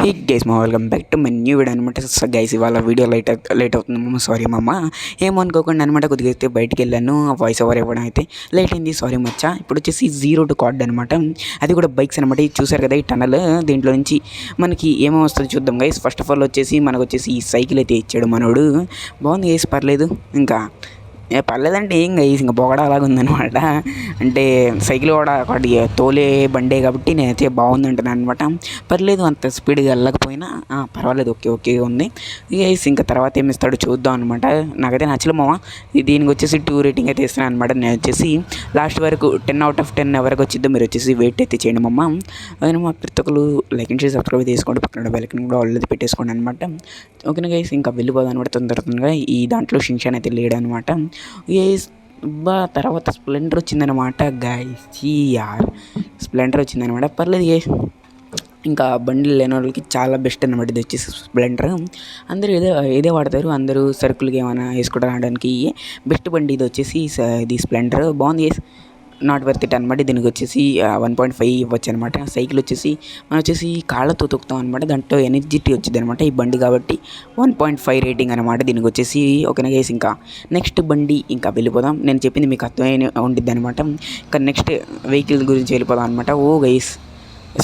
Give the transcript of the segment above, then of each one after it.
Hey guys మా welcome back to my new video అనమాట. Guys ఇవాళ వీడియో లేట్ అవుతుంది, సారీ మమ్మ. ఏమనుకోకుండా అనమాట, కొద్దిగా అయితే బయటికి వెళ్ళాను, వాయిస్ ఓవర్ ఇవ్వడం అయితే లేట్ అయింది, సారీ మచ్చా. ఇప్పుడు వచ్చేసి జీరో టు కార్డ్ అనమాట, అది కూడా బైక్స్ అనమాట. ఇది చూసారు కదా ఈ టనల్, దీంట్లో నుంచి మనకి ఏమేమి వస్తుందో చూద్దాం గైస్. ఫస్ట్ ఆఫ్ ఆల్ వచ్చేసి మనకు వచ్చేసి ఈ సైకిల్ అయితే ఇచ్చాడు మనోడు, బాగుంది గైస్, పర్లేదు. ఇంకా పర్లేదంటే ఏం గైస్, ఇంకా పొగడ అలాగ ఉందనమాట. అంటే సైకిల్ కూడా ఒకటి తోలే బండే కాబట్టి నేనైతే బాగుంది అంటున్నాను అనమాట. పర్లేదు, అంత స్పీడ్గా వెళ్ళకపోయినా పర్వాలేదు, ఓకే ఓకే ఉంది గైస్. ఇంకా తర్వాత ఏమి ఇస్తాడో చూద్దాం అనమాట. నాకైతే నచ్చలే మామ. దీనికి వచ్చేసి 2 రేటింగ్ అయితే ఇస్తున్నాను అనమాట. నేను వచ్చేసి లాస్ట్ వరకు 10 out of 10 ఎవరికి వచ్చిందో మీరు వచ్చేసి వెయిట్ అయితే చేయండి మమ్మ. అదే మా ప్రతి ఒక్కరు లైక్ అండ్ షేర్ సబ్స్క్రైబ్ చేసుకోండి, పక్కన బెల్కన్ కూడా ఆల్రెడీ పెట్టేసుకోండి అనమాట. ఓకేనా గైస్, ఇంకా వెళ్ళిపోదాం అనమాట తొందరగా. ఈ దాంట్లో షిన్షాన్ అయితే లేడు అనమాట. తర్వాత స్ప్లెండర్ వచ్చిందనమాట గైస్. యార్ స్ప్లెండర్ వచ్చిందనమాట, పర్లేదు గైస్. ఇంకా బండిలు లేని వాళ్ళకి చాలా బెస్ట్ అనమాట ఇది వచ్చేసి స్ప్లెండర్. అందరూ ఏదే వాడతారు, అందరూ సరుకులకి ఏమైనా వేసుకోవడం రావడానికి బెస్ట్ బండి ఇది వచ్చేసి ఇది స్ప్లెండర్. బాగుంది గైస్, నాట్ వర్త్ ఇట్ అనమాట. దీనికి వచ్చేసి 1.5 ఇవ్వచ్చు అనమాట. సైకిల్ వచ్చేసి మనం వచ్చేసి కాళ్ళతో తొక్కుతాం అనమాట, దాంట్లో ఎనర్జిటీ వచ్చింది అనమాట ఈ బండి కాబట్టి 1.5 రేటింగ్ అనమాట దీనికి వచ్చేసి. ఓకేనా గైస్, ఇంకా నెక్స్ట్ బండి ఇంకా వెళ్ళిపోదాం. నేను చెప్పింది మీకు అర్థమైన ఉండిద్ది అనమాట. ఇంకా నెక్స్ట్ వెహికల్ గురించి వెళ్ళిపోదాం అనమాట. ఓ గైస్,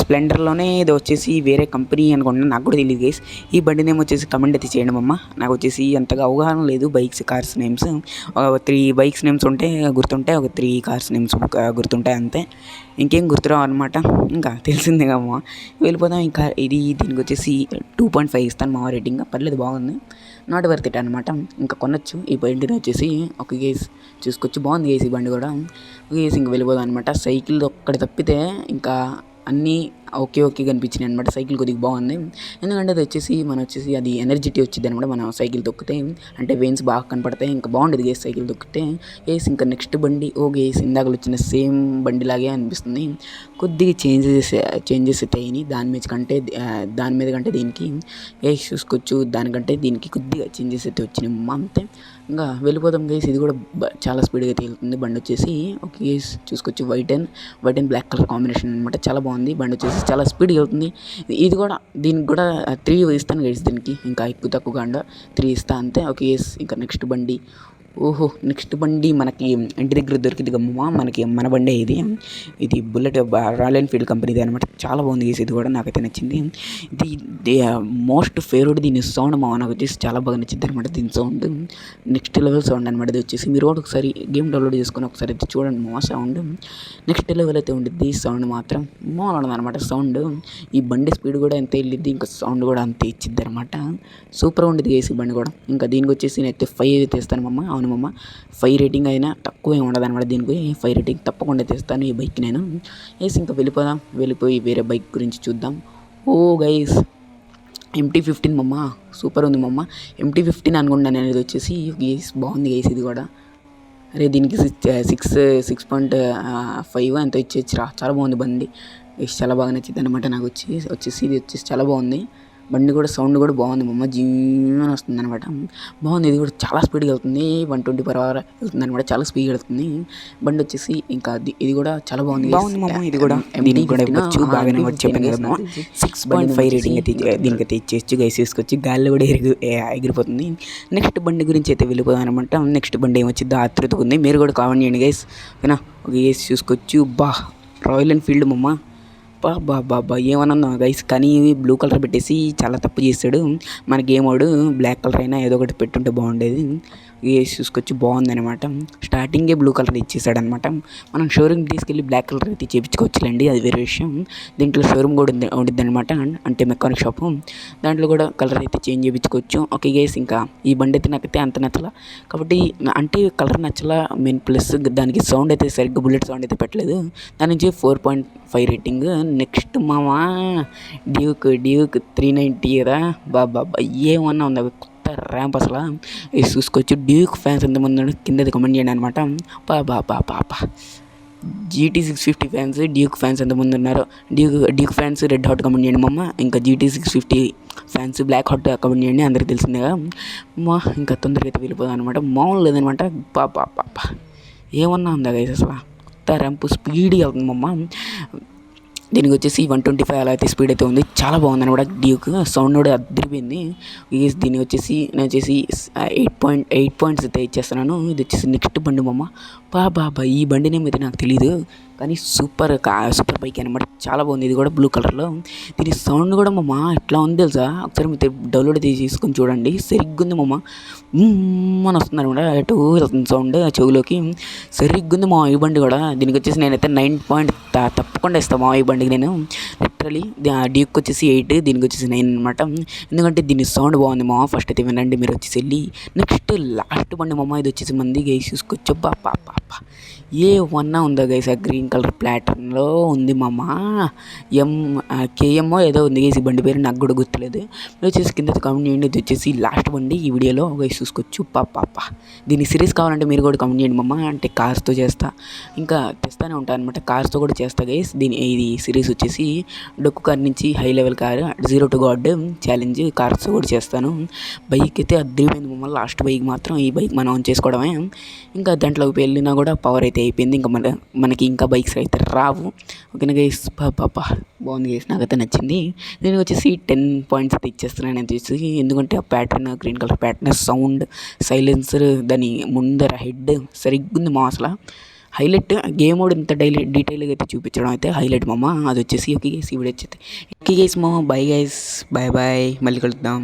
స్ప్లెండర్లోనే ఇది వచ్చేసి వేరే కంపెనీ అనుకుంటున్నాను, నాకు కూడా తెలియదు గైస్. ఈ బండి నేమ్ వచ్చేసి కమెంట్ అయితే చేయండి అమ్మ. నాకు వచ్చేసి అంతగా అవగాహన లేదు bikes cars names. 3 bikes names ఉంటే గుర్తుంటాయి, 3 కార్స్ నేమ్స్ గుర్తుంటాయి అంతే, ఇంకేం గుర్తురావు అనమాట. ఇంకా తెలిసిందే అమ్మ. వెళ్ళిపోదాం. ఇంకా దీనికి వచ్చేసి 2.5 ఇస్తాను మా రేటింగ్, పర్లేదు బాగుంది, నాట్ వర్త్ ఇట్ అనమాట. ఇంకా కొనొచ్చు ఈ బండిని వచ్చేసి. ఒక గేస్ చూసుకొచ్చి బాగుంది గేస్ ఈ బండి కూడా. గేస్ ఇంకా వెళ్ళిపోదాం అనమాట. సైకిల్ ఒక్కటి తప్పితే ఇంకా అన్నీ ఓకే కనిపించినాయి అనమాట. సైకిల్ కొద్దిగా బాగుంది, ఎందుకంటే అది వచ్చేసి అది ఎనర్జిటీ వచ్చింది అనమాట మనం సైకిల్ తొక్కితే. అంటే వెయిన్స్ బాగా కనపడతాయి, ఇంకా బాగుండేది గేస్ సైకిల్ తొక్కితే. ఇంకా నెక్స్ట్ బండి గేస్ ఇందాక వచ్చిన సేమ్ బండిలాగే అనిపిస్తుంది. కొద్దిగా చేంజెస్ అయితే అయినాయి దాని మీద కంటే దీనికి చూసుకోవచ్చు. దానికంటే దీనికి కొద్దిగా చేంజెస్ అయితే వచ్చినాయి అంతే. ఇంకా వెళ్ళిపోతాం గేస్. ఇది కూడా చాలా స్పీడ్గా తేలుతుంది బండి వచ్చేసి. ఓకే గేస్ చూసుకోవచ్చు, white and black colour combination అనమాట, చాలా బాగుంది బండి వచ్చేసి, చాలా స్పీడ్గా వెళ్తుంది. ఇది కూడా దీనికి కూడా 3 ఇస్తాను గైస్. దీనికి ఇంకా ఎక్కువ తక్కువగా 3 ఇస్తా అంతే. ఓకే గైస్, ఇంకా నెక్స్ట్ బండి. నెక్స్ట్ బండి మనకి ఇంటి దగ్గర దొరికింది గమ్మ, మనకి మన బండే ఇది బుల్లెట్ రాయల్ ఎన్ఫీల్డ్ కంపెనీది అనమాట. చాలా బాగుంది గైస్, ఇది కూడా నాకైతే నచ్చింది. ఇది మోస్ట్ ఫేవరెట్ దీని సౌండ్ నాకు వచ్చేసి చాలా బాగా నచ్చింది అనమాట. దీని సౌండ్ నెక్స్ట్ లెవెల్ సౌండ్ అనమాట. ఇది వచ్చేసి మీరు కూడా ఒకసారి గేమ్ డౌన్లోడ్ చేసుకొని ఒకసారి అయితే చూడండి, మా సౌండ్ నెక్స్ట్ లెవెల్ అయితే ఉండిద్ది. సౌండ్ మాత్రం మామూలు అనమాట సౌండ్. ఈ బండి స్పీడ్ కూడా ఎంత వెళ్ళిద్ది, ఇంకా సౌండ్ కూడా అంతే ఇచ్చిద్ది అనమాట. సూపర్ ఉండేది గైస్ ఈ బండి కూడా. ఇంకా దీనికి వచ్చేసి నేనైతే 5 అయితే ఇస్తాను మమ్మ. అవును మమ్మ, 5 రేటింగ్ అయినా తక్కువ ఏమి ఉండదు అనమాట. దీనికి 5 రేటింగ్ తప్పకుండా తెస్తాను ఈ బైక్ నేను. ఇంకా వెళ్ళిపోయి వేరే బైక్ గురించి చూద్దాం. గైస్, MT-15 మమ్మ, సూపర్ ఉంది మమ్మ. MT-15 అనుకుంటున్నాను నేను. ఇది వచ్చేసి గైస్ బాగుంది గైస్ ఇది కూడా. అరే దీనికి 6.5 ఎంతో ఇచ్చేచ్చిరా, చాలా బాగుంది బండి. చాలా బాగా నచ్చింది అనమాట నాకు వచ్చేసి ఇది వచ్చేసి చాలా బాగుంది బండి కూడా. సౌండ్ కూడా బాగుంది మమ్మ, జీవన వస్తుంది అనమాట, బాగుంది. ఇది కూడా చాలా స్పీడ్గా వెళ్తుంది, 120/h వెళ్తుంది అనమాట, చాలా స్పీడ్గా వెళ్తుంది బండి వచ్చేసి. ఇంకా ఇది కూడా చాలా బాగుంది మమ్మ. ఇది కూడా దీనికి కూడా ఇవ్వచ్చు, బాగానే చెప్పాను కదా మమ్మ. 6.5 రేటింగ్ అయితే దీనికైతే ఇచ్చేసి గైస్ తీసుకొచ్చి గాల్లో కూడా ఎగిరిపోతుంది. నెక్స్ట్ బండి గురించి అయితే వెళ్ళిపోదాం అనమాట. నెక్స్ట్ బండి ఏమొచ్చిందో ఆతృతగా ఉంది, మీరు కూడా కామెంట్ చేయండి గైస్. ఓకేనా, ఒక గైస్ చూసుకోవచ్చు. రాయల్ ఎన్ఫీల్డ్ మమ్మ, బాబా ఏమన్నా గైస్. కానీ బ్లూ కలర్ పెట్టేసి చాలా తప్పు చేస్తాడు. మన గేమ్ వాడు బ్లాక్ కలర్ అయినా ఏదో ఒకటి పెట్టుంటే బాగుండేది. చూసుకొచ్చి బాగుందనమాట. స్టార్టింగే బ్లూ కలర్ ఇచ్చేసాడు అనమాట. మనం షోరూమ్కి తీసుకెళ్ళి బ్లాక్ కలర్ అయితే చేయించుకోవచ్చులేండి, అది వేరే విషయం. దీంట్లో షోరూమ్ కూడా ఉండిద్ది అనమాట, అంటే మెకానిక్ షాపు. దాంట్లో కూడా కలర్ అయితే చేంజ్ చేయించుకోవచ్చు. ఓకే గైస్, ఇంకా ఈ బండి అయితే నాకైతే అంత నచ్చలా కాబట్టి, అంటే కలర్ నచ్చలా మెయిన్ ప్లస్ దానికి సౌండ్ అయితే సరిగ్గా బుల్లెట్ సౌండ్ అయితే పెట్టలేదు. దాని నుంచి 4.5 రేటింగ్. నెక్స్ట్ మామా డ్యూక్ 390 కదా, బాబా ఏమన్నా ఉందా ర్యాంప్ అసలు. ఇది చూసుకోవచ్చు. డ్యూక్ ఫ్యాన్స్ ఎంతమంది కింద కమెంట్ చేయండి అనమాట. పాపా GT 650 ఫ్యాన్స్, డ్యూక్ ఫ్యాన్స్ ఎంతమంది ఉన్నారు, Duke fans red heart comment చేయండి మమ్మ. ఇంకా GT 650 fans black heart comment చేయండి, అందరికి తెలిసిందేగా ఇంకా తొందరగా అయితే వెళ్ళిపోదాం అనమాట. మామూలు లేదనమాట. పాపా ఏమన్నా ఉందా గైస్ అసలు, కొత్త ర్యాంప్ స్పీడ్గా వెళ్తుంది మమ్మ. దీనికి వచ్చేసి 125 అలా అయితే స్పీడ్ అయితే ఉంది. చాలా బాగుంది అనమాట. డ్యూక్ సౌండ్ కూడా అదిరిపోయింది. దీనికి వచ్చేసి నేను వచ్చేసి 8 పాయింట్స్ అయితే ఇచ్చేస్తున్నాను. ఇది వచ్చేసి నెక్స్ట్ బండి మామ. బాబా ఈ బండి నేమ్ అయితే నాకు తెలీదు, కానీ సూపర్ బైక్ అనమాట. చాలా బాగుంది. ఇది కూడా బ్లూ కలర్లో. దీని సౌండ్ కూడా మామ ఎట్లా ఉంది తెలుసా, ఒకసారి మీరు డౌన్లోడ్ తీసుకొని చూడండి. సరిగ్గా ఉంది మామ. అని వస్తుంది అనమాట. అటు సౌండ్ చెవులోకి సరిగ్గా ఉంది మా ఈ బండి కూడా. దీనికి వచ్చేసి నేనైతే 9 పాయింట్ తప్పకుండా ఇస్తాను మా ఈ బండికి నేను. లిటరలీ డ్యూక్ వచ్చేసి 8, దీనికి వచ్చేసి 9 అనమాట. ఎందుకంటే దీని సౌండ్ బాగుంది మామ. ఫస్ట్ అయితే వినండి మీరు వచ్చేసి వెళ్ళి. నెక్స్ట్ లాస్ట్ బండి మామ. ఇది వచ్చేసి మంది గైస్ చూసుకోవచ్చు. పాప ఏ వన్నా ఉందా గైస్, ఆ గ్రీన్ కలర్ ప్లాటర్న్లో ఉంది మామ. కేఎంఓ ఏదో ఉంది గైస్ ఈ బండి పేరు, నాకు కూడా గుర్తులేదు. మీరు వచ్చేసి కింద కమెంట్ చేయండి. ఇది వచ్చేసి లాస్ట్ బండి ఈ వీడియోలో గైస్ చూసుకోవచ్చు. పాప దీని సిరీస్ కావాలంటే మీరు కూడా కమెంట్ చేయండి మామ. అంటే కార్స్తో చేస్తా, ఇంకా తెస్తానే ఉంటాను అనమాట. కార్స్తో కూడా చేస్తా గైస్. ఇది సిరీస్ వచ్చేసి డొక్కు కార్ నుంచి high level car, 0 to God challenge కార్స్తో కూడా చేస్తాను. బైక్ అయితే అద్దరిపోయింది మమ్మల్ని. లాస్ట్ బైక్ మాత్రం ఈ బైక్ మనం ఆన్ చేసుకోవడమే. ఇంకా దాంట్లోకి వెళ్ళినా కూడా పవర్ అయితే అయిపోయింది. ఇంకా మనకి ఇంకా బైక్స్ అయితే రావు. ఓకేనా గైస్. బాగుంది గైస్, నాకైతే నచ్చింది. దీనికి వచ్చేసి 10 పాయింట్స్ అయితే ఇచ్చేస్తున్నాను వచ్చేసి. ఎందుకంటే ఆ pattern, green colour pattern, sound, silencer, దాని ముందర హెడ్ సరిగ్గుంది మా అసలు. హైలైట్ గేమ్ మోడ్ ఇంత డీటెయిల్గా అయితే చూపించడం అయితే హైలైట్ మామ. అది వచ్చేసి ఓకే గైస్ ఈ వీడియో వచ్చేది. ఓకే గైస్ మామ, బై గైస్, బాయ్ మళ్ళీ కలుద్దాం.